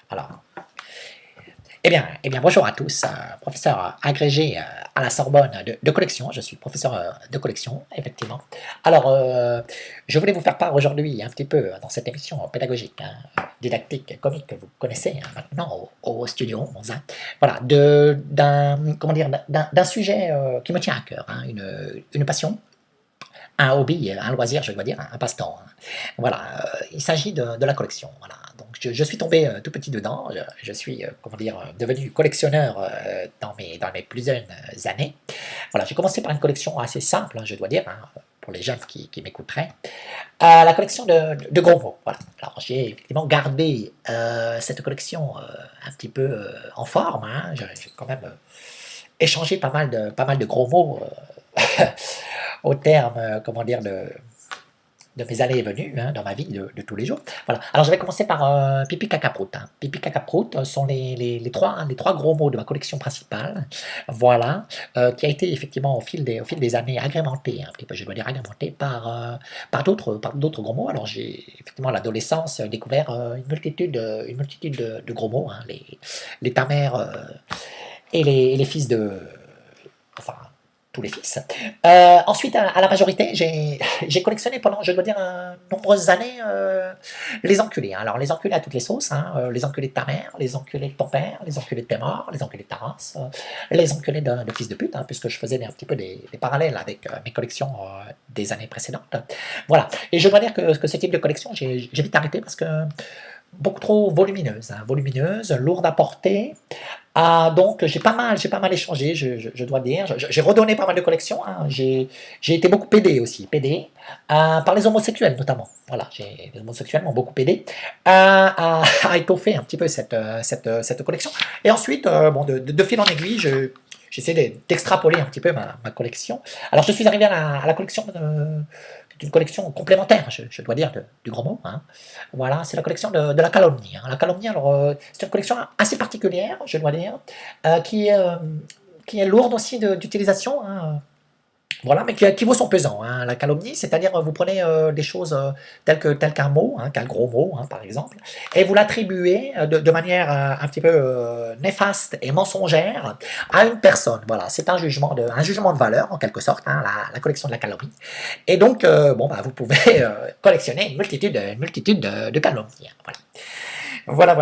Alors, bonjour à tous, professeur agrégé à la Sorbonne de collection. Je suis professeur de collection, effectivement. Alors, je voulais vous faire part aujourd'hui, un petit peu, dans cette émission pédagogique, didactique, comique que vous connaissez maintenant au studio Monza, voilà, d'un sujet qui me tient à cœur, une passion, un hobby, un loisir, je dois dire, un passe-temps. Voilà, il s'agit de la collection. Voilà. Donc je suis tombé tout petit dedans. Je suis, comment dire, devenu collectionneur dans mes plus jeunes années. Voilà, j'ai commencé par une collection assez simple, je dois dire, pour les jeunes qui m'écouteraient. La collection de gros mots. Voilà. Alors j'ai effectivement gardé cette collection un petit peu en forme. J'ai quand même échangé pas mal de gros mots au terme, comment dire, de mes allées et venues dans ma vie de tous les jours. Voilà. Alors je vais commencer par pipi caca prout. Pipi caca prout sont les trois gros mots de ma collection principale. Voilà, qui a été effectivement au fil des années agrémenté, un petit peu, je dois dire agrémenté par d'autres gros mots. Alors j'ai effectivement à l'adolescence découvert une multitude de gros mots, les ta-mères et les fils de, enfin, tous les fils. Ensuite, à la majorité, j'ai collectionné pendant, je dois dire, nombreuses années les enculés. Alors, les enculés à toutes les sauces, les enculés de ta mère, les enculés de ton père, les enculés de tes morts, les enculés de ta race, les enculés de fils de pute, puisque je faisais un petit peu des parallèles avec mes collections des années précédentes. Voilà. Et je dois dire que ce type de collection, j'ai vite arrêté parce que beaucoup trop volumineuse, lourde à porter. Donc j'ai pas mal échangé, je dois dire. J'ai redonné pas mal de collections. J'ai été beaucoup aidé aussi, par les homosexuels notamment. Voilà, les homosexuels m'ont beaucoup aidé à étoffer un petit peu cette collection. Et ensuite, bon, de fil en aiguille, j'essaie d'extrapoler un petit peu ma collection. Alors je suis arrivé à la collection d'une collection complémentaire, je dois dire, du gros mot. Voilà, c'est la collection de la calomnie. La calomnie, alors, c'est une collection assez particulière, je dois dire, qui est lourde aussi d'utilisation. Voilà, mais qui vaut son pesant, la calomnie, c'est-à-dire vous prenez des choses tel qu'un mot, qu'un gros mot, par exemple, et vous l'attribuez de manière un petit peu néfaste et mensongère à une personne. Voilà, c'est un jugement de valeur, en quelque sorte, la collection de la calomnie. Et donc, vous pouvez collectionner une multitude de calomnies. Voilà.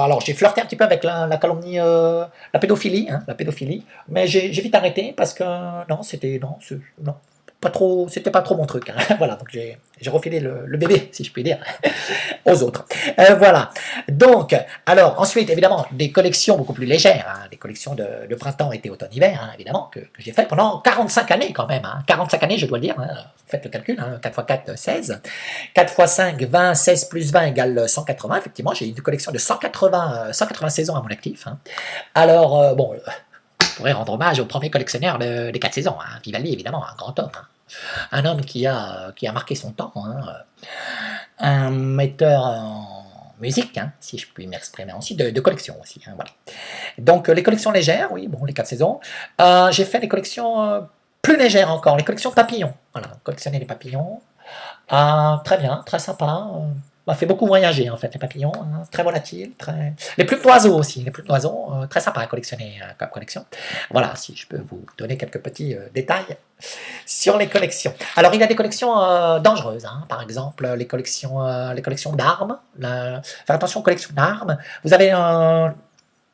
Alors j'ai flirté un petit peu avec la calomnie, la pédophilie, mais j'ai vite arrêté parce que non, c'était pas trop mon truc. Voilà, donc j'ai refilé le bébé, si je puis dire, aux autres. Voilà. Donc, alors ensuite, évidemment, des collections beaucoup plus légères, des collections de printemps, été, automne, hiver, évidemment, que j'ai fait pendant 45 années quand même. 45 années, je dois le dire. Faites le calcul, 4 x 4, 16. 4 x 5, 20, 16 plus 20 égale 180. Effectivement, j'ai une collection de 180 saisons à mon actif. Alors, je pourrais rendre hommage au premier collectionneur des 4 saisons, Vivaldi, évidemment, un grand homme. Un homme qui a marqué son temps, un metteur en musique, si je puis m'exprimer ainsi, de collection aussi. Voilà. Donc, les collections légères, oui, bon, les 4 saisons. J'ai fait des collections plus légères encore, les collections papillons. Voilà, collectionner les papillons. Très bien, très sympa. M'a fait beaucoup voyager en fait, les papillons, très volatiles, les plumes d'oiseaux aussi, très sympa à collectionner comme collection. Voilà, si je peux vous donner quelques petits détails sur les collections. Alors il y a des collections dangereuses, par exemple les collections d'armes. Faire attention aux collections d'armes. Vous avez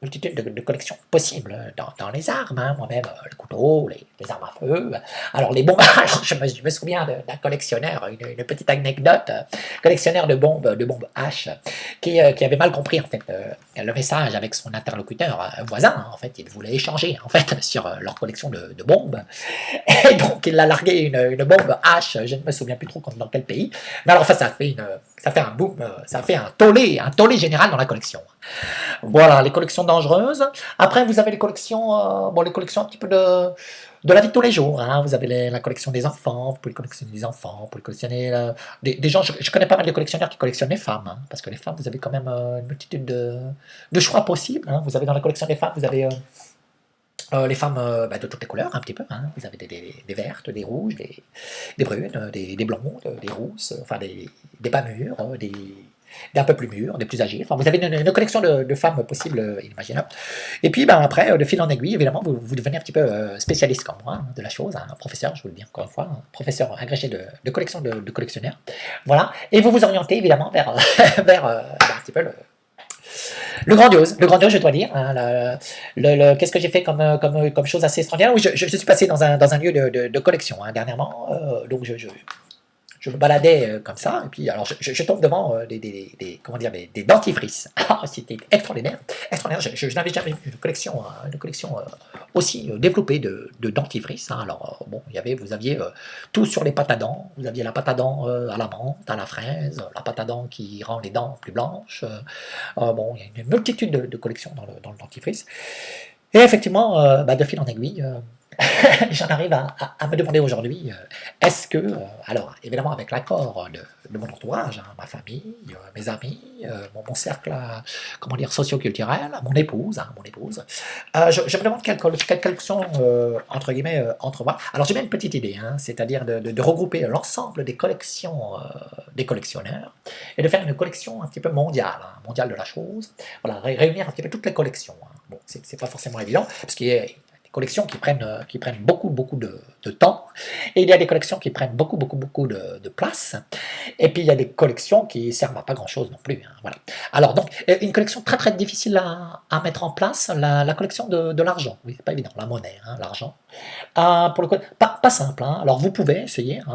multitude de collections possibles dans les armes, moi-même, le couteau, les armes à feu, alors les bombes, alors je me souviens d'un collectionneur, une petite anecdote, collectionneur de bombes H, qui avait mal compris en fait le message avec son interlocuteur voisin, en fait, il voulait échanger en fait sur leur collection de bombes, et donc il a largué une bombe H, je ne me souviens plus trop dans quel pays, mais alors ça fait un boom, ça fait un tollé général dans la collection. Voilà, les collections dangereuses. Après, vous avez les collections un petit peu de la vie de tous les jours. Vous avez la collection des enfants, vous pouvez collectionner des enfants, vous pouvez collectionner des gens. Je connais pas mal de collectionneurs qui collectionnent les femmes, parce que les femmes, vous avez quand même une multitude de choix possibles. Vous avez dans la collection des femmes, vous avez les femmes de toutes les couleurs, un petit peu. Vous avez des vertes, des rouges, des brunes, des blondes, des rousses, enfin des pas mûres, d'un peu plus mûrs, des plus âgés. Enfin, vous avez une collection de femmes possibles, inimaginables. Et puis, ben, après, de fil en aiguille, évidemment, vous devenez un petit peu spécialiste comme moi de la chose, hein, professeur, je vous le dis encore une fois, professeur agrégé de collection de collectionneurs. Voilà. Et vous vous orientez évidemment vers, vers un petit peu le grandiose, je dois dire. Hein, qu'est-ce que j'ai fait comme chose assez extraordinaire? Oui, je suis passé dans un lieu de collection hein, dernièrement, donc je me baladais comme ça, et puis alors je tombe devant comment dire, des dentifrices. Ah, c'était extraordinaire, extraordinaire. Je n'avais jamais vu une collection aussi développée de dentifrices. Hein. Alors bon, vous aviez tout sur les pâtes à dents. Vous aviez la pâte à dents à la menthe, à la fraise, la pâte à dents qui rend les dents plus blanches. Bon, il y a une multitude de collections dans le dentifrice. Et effectivement, bah, de fil en aiguille, j'en arrive à me demander aujourd'hui, est-ce que, alors évidemment avec l'accord de mon entourage, hein, ma famille, mes amis, mon cercle, comment dire, socio-culturel, mon épouse, je me demande quelle collection, entre guillemets, entrevoir. Alors j'ai bien une petite idée, hein, c'est-à-dire de regrouper l'ensemble des collections des collectionneurs et de faire une collection un petit peu mondiale, hein, mondiale de la chose, voilà, réunir un petit peu toutes les collections. Hein. Bon, c'est pas forcément évident, parce qu'il y a collections qui prennent beaucoup de temps, et il y a des collections qui prennent beaucoup de place, et puis il y a des collections qui servent à pas grand chose non plus. Hein, voilà. Alors donc, une collection très difficile à mettre en place, la collection de l'argent. Oui, c'est pas évident, la monnaie, hein, l'argent. Pour le coup, pas simple, hein. Alors vous pouvez essayer, hein,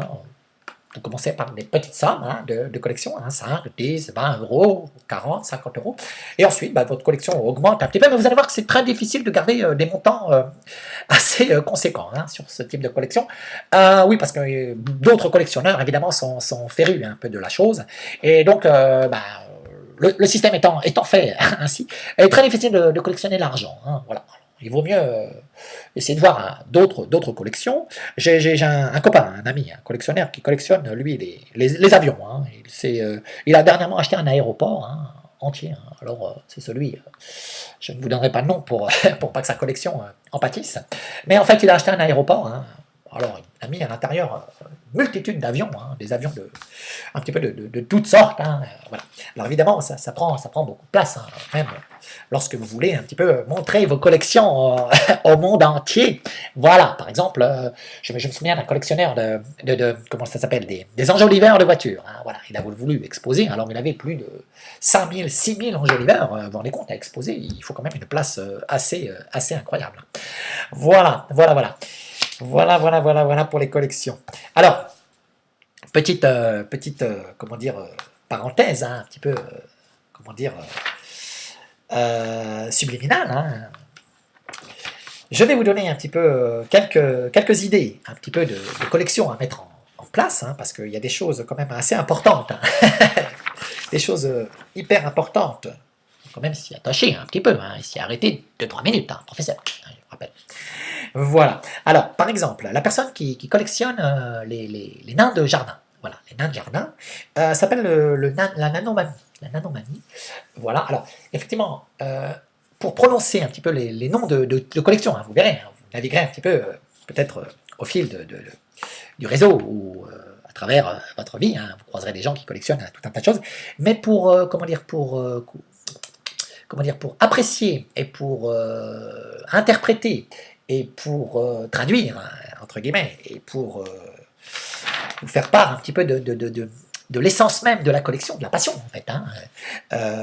vous commencez par des petites sommes hein, de collection, hein, 5, 10, 20 euros, 40, 50 euros. Et ensuite, bah, votre collection augmente un petit peu, mais vous allez voir que c'est très difficile de garder des montants assez conséquents hein, sur ce type de collection. Oui, parce que d'autres collectionneurs, évidemment, sont férus un peu de la chose. Et donc, bah, le système étant fait ainsi, il est très difficile de collectionner l'argent. Hein, voilà. Il vaut mieux essayer de voir hein, d'autres collections. J'ai un copain, un ami, un collectionneur qui collectionne, lui, les avions. Hein. Il a dernièrement acheté un aéroport hein, entier. Hein. Alors, c'est celui, je ne vous donnerai pas de nom pour pas que sa collection en pâtisse. Mais en fait, il a acheté un aéroport. Hein. Alors, il a mis à l'intérieur multitude d'avions, hein, des avions un petit peu de toutes sortes. Hein, voilà. Alors évidemment, ça prend beaucoup de place, hein, même lorsque vous voulez un petit peu montrer vos collections au monde entier. Voilà, par exemple, je me souviens d'un collectionneur comment ça s'appelle, des enjoliveurs de voitures. Hein, voilà, il a voulu exposer, alors il avait plus de 5000, 6000 enjoliveurs. Vous vous rendez compte, à exposer, il faut quand même une place assez incroyable. Voilà. Voilà pour les collections. Alors, petite comment dire, parenthèse, hein, un petit peu, comment dire, subliminale. Hein. Je vais vous donner un petit peu quelques idées, un petit peu de collections à mettre en place, hein, parce qu'il y a des choses quand même assez importantes, hein. Des choses hyper importantes. Il faut quand même s'y attacher un petit peu, hein, s'y arrêter 2-3 minutes, hein, professeur, je vous rappelle. Voilà. Alors, par exemple, la personne qui collectionne les nains de jardin, voilà, les nains de jardin, s'appelle la nanomanie. La nanomanie. Voilà. Alors, effectivement, pour prononcer un petit peu les noms de collection, hein, vous verrez, hein, vous naviguerez un petit peu, peut-être au fil du réseau ou à travers votre vie, hein, vous croiserez des gens qui collectionnent tout un tas de choses, mais pour pour apprécier et pour interpréter et pour traduire, entre guillemets, et pour vous faire part un petit peu de l'essence même de la collection, de la passion en fait. Hein.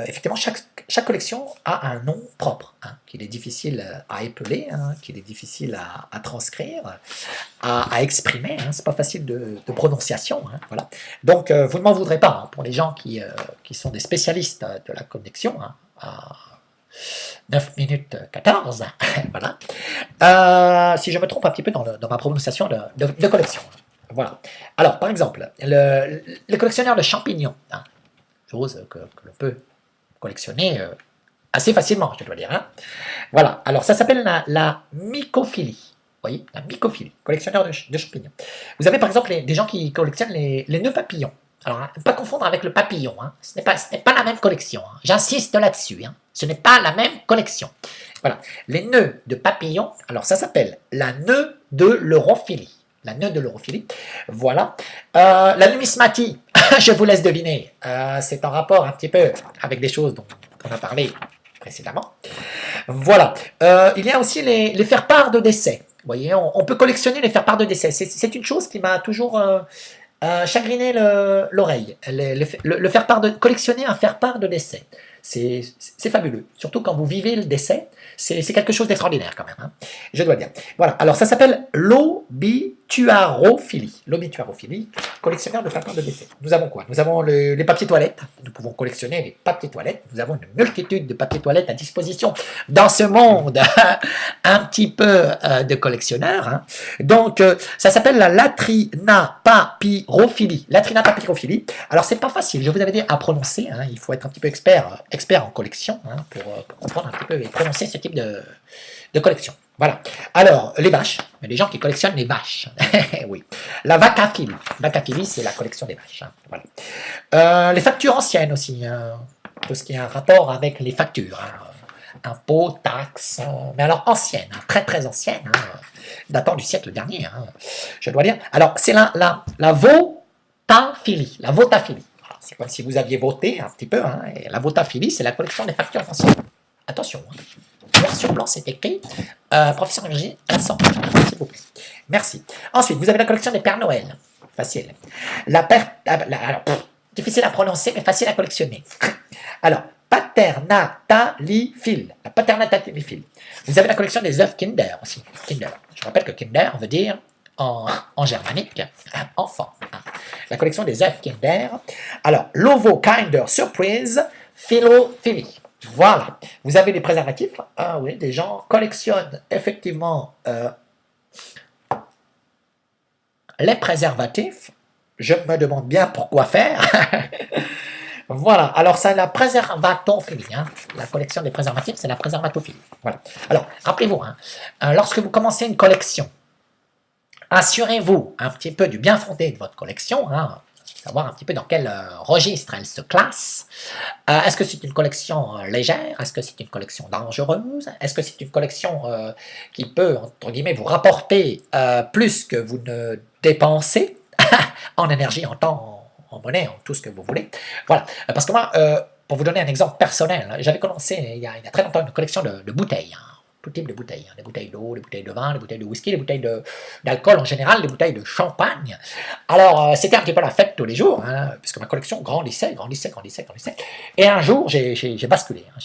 Effectivement, chaque collection a un nom propre, hein, qu'il est difficile à épeler, hein, qu'il est difficile à transcrire, à exprimer. Hein, c'est pas facile de prononciation. Hein, voilà. Donc, vous ne m'en voudrez pas hein, pour les gens qui sont des spécialistes de la collection. Hein, à 9 minutes 14, voilà. Si je me trompe un petit peu dans ma prononciation de collection. Voilà. Alors, par exemple, le collectionneur de champignons, hein, chose que l'on peut collectionner assez facilement, je dois dire. Hein. Voilà. Alors, ça s'appelle la mycophilie. Vous voyez, la mycophilie, collectionneur de champignons. Vous avez par exemple des gens qui collectionnent les nœuds papillons. Alors, ne pas confondre avec le papillon. Hein. Ce n'est pas la même collection. Hein. J'insiste là-dessus. Hein. Ce n'est pas la même collection. Voilà. Les nœuds de papillon, alors ça s'appelle la nœud de l'europhilie. la nœud de l'europhilie. Voilà. La numismatie, je vous laisse deviner. C'est en rapport un petit peu avec des choses dont on a parlé précédemment. Voilà. Il y a aussi les faire-part de décès. Vous voyez, on peut collectionner les faire-part de décès. C'est une chose qui m'a toujours chagriné l'oreille. Collectionner un faire-part de décès. C'est fabuleux. Surtout quand vous vivez le décès, c'est quelque chose d'extraordinaire quand même. Hein, je dois dire. Voilà. Alors ça s'appelle l'obituarophilie. L'obituarophilie, collectionneur de faire-part de décès. Nous avons quoi? Nous avons les papiers toilettes. Nous pouvons collectionner les papiers toilettes. Nous avons une multitude de papiers toilettes à disposition dans ce monde un petit peu de collectionneurs. Hein. Donc ça s'appelle la latrinapapyrophilie. Latrinapapyrophilie. Alors c'est pas facile. Je vous avais dit à prononcer. Hein, il faut être un petit peu expert en collection hein, pour comprendre un petit peu et prononcer ce type de collection. Voilà. Alors, les vaches. Il y a des gens qui collectionnent les vaches. Oui. La vacaphilie. Vacaphilie, c'est la collection des vaches. Hein. Voilà. Les factures anciennes aussi. Hein. Tout ce qui a un rapport avec les factures. Hein. Impôts, taxes. Mais alors anciennes. Hein. Très, très anciennes. Hein. Datant du siècle dernier. Hein. Je dois dire. Alors, c'est la votaphilie. La votaphilie. C'est comme si vous aviez voté un petit peu. Hein, et la votaphilie, c'est la collection des factures anciennes. Attention. Hein. Sur blanc, c'est écrit. Professeur Énergie, Vincent, s'il vous plaît. Merci. Ensuite, vous avez la collection des Pères Noël. Facile. Difficile à prononcer, mais facile à collectionner. Alors, paternatalifile. La paternatalifile. Vous avez la collection des œufs Kinder aussi. Kinder. Je rappelle que Kinder veut dire en germanique, enfant. La collection des œufs Kinder. Alors, l'ovo Kinder Surprise Philophilie. Voilà. Vous avez les préservatifs. Ah oui, des gens collectionnent effectivement les préservatifs. Je me demande bien pourquoi faire. Voilà. Alors, c'est la préservatophilie. Hein. La collection des préservatifs, c'est la préservatophilie. Voilà. Alors, rappelez-vous, hein, lorsque vous commencez une collection, assurez-vous un petit peu du bien fondé de votre collection, hein, savoir un petit peu dans quel registre elle se classe. Est-ce que c'est une collection légère? Est-ce que c'est une collection dangereuse? Est-ce que c'est une collection qui peut, entre guillemets, vous rapporter plus que vous ne dépensez en énergie, en temps, en monnaie, en tout ce que vous voulez? Voilà. Parce que moi, pour vous donner un exemple personnel, j'avais commencé il y a très longtemps une collection de bouteilles. Hein. Tout type de bouteilles, hein. Des bouteilles d'eau, des bouteilles de vin, des bouteilles de whisky, des bouteilles d'alcool en général, des bouteilles de champagne. Alors, c'était un petit peu la fête tous les jours, hein, puisque ma collection grandissait. Et un jour, j'ai basculé. Hein,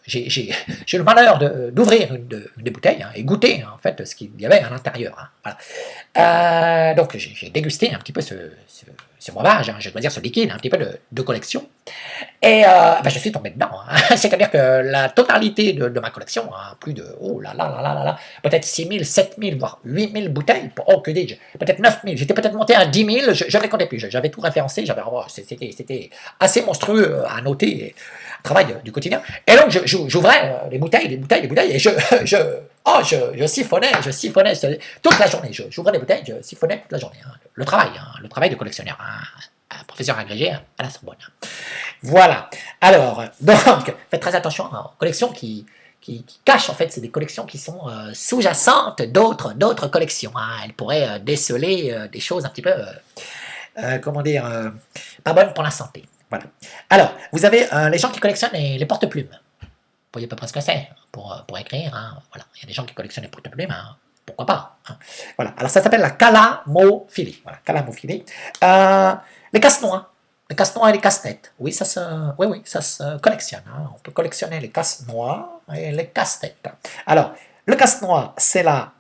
j'ai eu le malheur d'ouvrir une des bouteilles hein, et goûter en fait ce qu'il y avait à l'intérieur. Hein, voilà. Donc, j'ai dégusté un petit peu ce breuvage, hein, je dois dire ce liquide, un petit peu de collection. Et je suis tombé dedans. Hein. C'est-à-dire que la totalité de ma collection, hein, plus de, peut-être 6 000, 7 000, voire 8 000 bouteilles, que dis-je, peut-être 9 000, j'étais peut-être monté à 10 000, je ne les comptais plus, j'avais tout référencé, c'était assez monstrueux à noter, travail du quotidien. Et donc, j'ouvrais les bouteilles, et je siphonnais toute la journée. J'ouvrais les bouteilles, je siphonnais toute la journée. Hein. Le travail de collectionneur. Hein. Un professeur agrégé à la Sorbonne. Voilà. Alors, donc, faites très attention aux collections qui cachent, en fait, c'est des collections qui sont sous-jacentes d'autres collections. Hein. Elles pourraient déceler des choses un petit peu, pas bonnes pour la santé. Voilà. Alors, vous avez les gens qui collectionnent les porte-plumes. Vous voyez à peu près ce que c'est pour écrire. Hein. Voilà. Il y a des gens qui collectionnent les porte-plumes. Hein. Pourquoi pas hein. Voilà. Alors, ça s'appelle la calamophilie. Voilà, calamophilie. Les casse-noix. Les casse-noix et les casse-têtes. Oui, ça se collectionne. Hein. On peut collectionner les casse-noix et les casse-têtes. Alors, le casse-noix, c'est la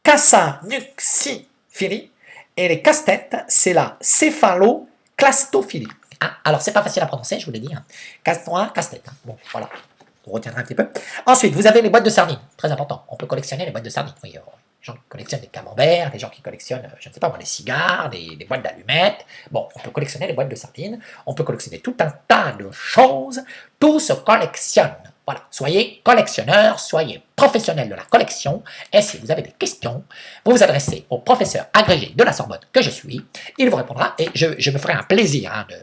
cassanuxiphilie. Et les casse-têtes, c'est la céphaloclastophilie. Ah, alors, c'est pas facile à prononcer, je vous l'ai dit. Hein. Casse-noix, casse-tête. Hein. Bon, voilà. On retiendra un petit peu. Ensuite, vous avez les boîtes de sardines. Très important. On peut collectionner les boîtes de sardines. Oui, des gens qui collectionnent des camemberts, des gens qui collectionnent, je ne sais pas moi, des cigares, des boîtes d'allumettes. Bon, on peut collectionner les boîtes de sardines. On peut collectionner tout un tas de choses. Tout se collectionne. Voilà. Soyez collectionneur, soyez professionnel de la collection. Et si vous avez des questions, vous vous adressez au professeur agrégé de la Sorbonne que je suis. Il vous répondra et je me ferai un plaisir hein, de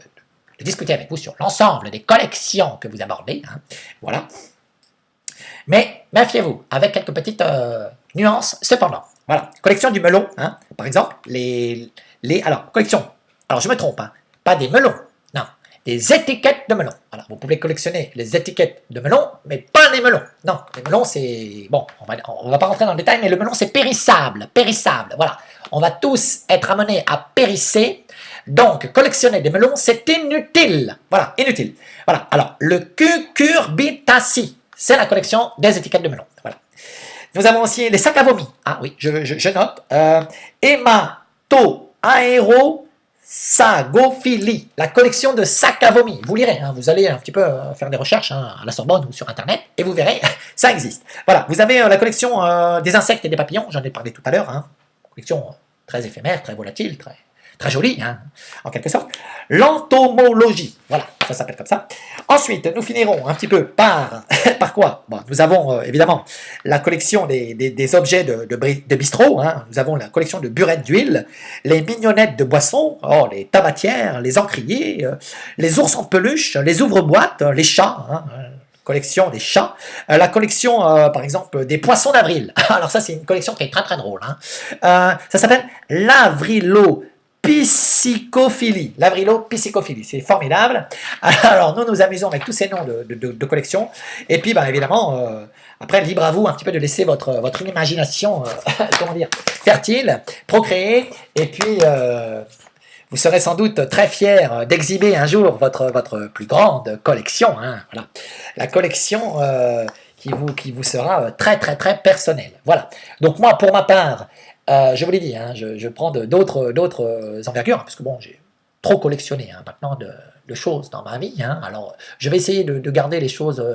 discuter avec vous sur l'ensemble des collections que vous abordez. Hein. Voilà. Mais méfiez-vous, avec quelques petites nuances cependant. Voilà. Voilà, collection du melon, hein, par exemple, alors, collection, alors je me trompe, hein, pas des melons, non, des étiquettes de melons. Voilà, vous pouvez collectionner les étiquettes de melons, mais pas les melons. Non, les melons, c'est, bon, on va pas rentrer dans le détail, mais le melon, c'est périssable, périssable, voilà. On va tous être amenés à périsser, donc collectionner des melons, c'est inutile, voilà, inutile. Voilà, alors, le cucurbitacées, c'est la collection des étiquettes de melons, voilà. Nous avons aussi les sacs à vomi. Ah oui, je note. Hématoaérosagophilie, la collection de sacs à vomi. Vous lirez, hein, vous allez un petit peu faire des recherches hein, à la Sorbonne ou sur Internet et vous verrez, ça existe. Voilà, vous avez la collection des insectes et des papillons, j'en ai parlé tout à l'heure. Hein, collection très éphémère, très volatile, très jolie, hein, en quelque sorte. L'entomologie, voilà, ça s'appelle comme ça. Ensuite, nous finirons un petit peu par quoi? Bon, nous avons évidemment la collection des objets de bistrot, hein. Nous avons la collection de burettes d'huile, les mignonnettes de boissons, oh, les tabatières, les encriers, les ours en peluche, les ouvre-boîtes, les chats, hein, collection des chats, la collection par exemple des poissons d'avril. Alors ça c'est une collection qui est très très drôle. Hein. Ça s'appelle l'Avrilo-Piscicophilie. L'Avrilo-Piscicophilie, c'est formidable. Alors nous nous amusons avec tous ces noms de collections. Et puis bah, évidemment, après libre à vous un petit peu de laisser votre imagination comment dire, fertile, procréer. Et puis vous serez sans doute très fier d'exhiber un jour votre plus grande collection. Hein, voilà. La collection qui vous sera très très très personnelle. Voilà. Donc moi, pour ma part, je vous l'ai dit, hein, je prends d'autres envergures, parce que bon, j'ai trop collectionné hein, maintenant de choses dans ma vie. Hein. Alors, je vais essayer de garder les choses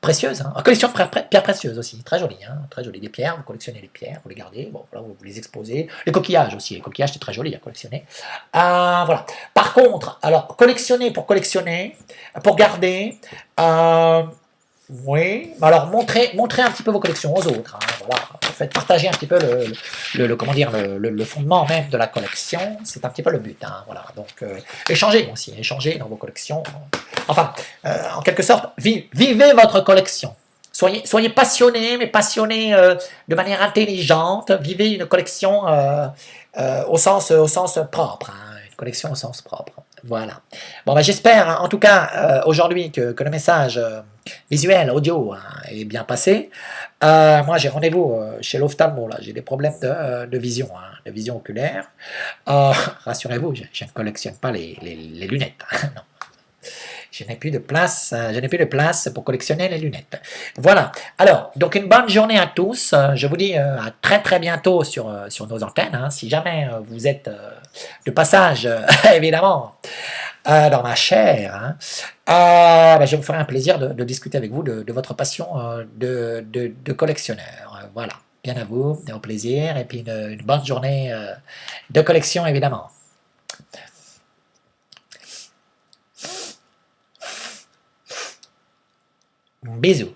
précieuses. Hein. Collection de pierres précieuses aussi, très jolie. Hein, très jolie. Des pierres, vous collectionnez les pierres, vous les gardez, bon, voilà, vous les exposez. Les coquillages aussi, les coquillages, c'est très joli à collectionner. Voilà. Par contre, alors, collectionner, pour garder, oui, alors montrez un petit peu vos collections aux autres. Hein, voilà. Faites partager un petit peu comment dire, le fondement même de la collection. C'est un petit peu le but. Hein, voilà. Donc, échangez aussi, échangez dans vos collections. Enfin, en quelque sorte, vivez votre collection. Soyez passionné, mais passionné de manière intelligente. Vivez une collection au sens propre. Hein, une collection au sens propre. Voilà. Bon, ben, j'espère en tout cas aujourd'hui que le message visuel, audio hein, est bien passé. Moi, j'ai rendez-vous chez l'ophtalmo. J'ai des problèmes de vision, hein, de vision oculaire. Rassurez-vous, je ne collectionne pas les lunettes. Non. Je n'ai plus de place, pour collectionner les lunettes. Voilà. Alors, donc une bonne journée à tous. Je vous dis à très très bientôt sur nos antennes. Hein. Si jamais vous êtes de passage, évidemment, dans ma chair, hein, je me ferai un plaisir de discuter avec vous de votre passion de collectionneur. Voilà. Bien à vous, et au plaisir, et puis une bonne journée de collection, évidemment. Bisous.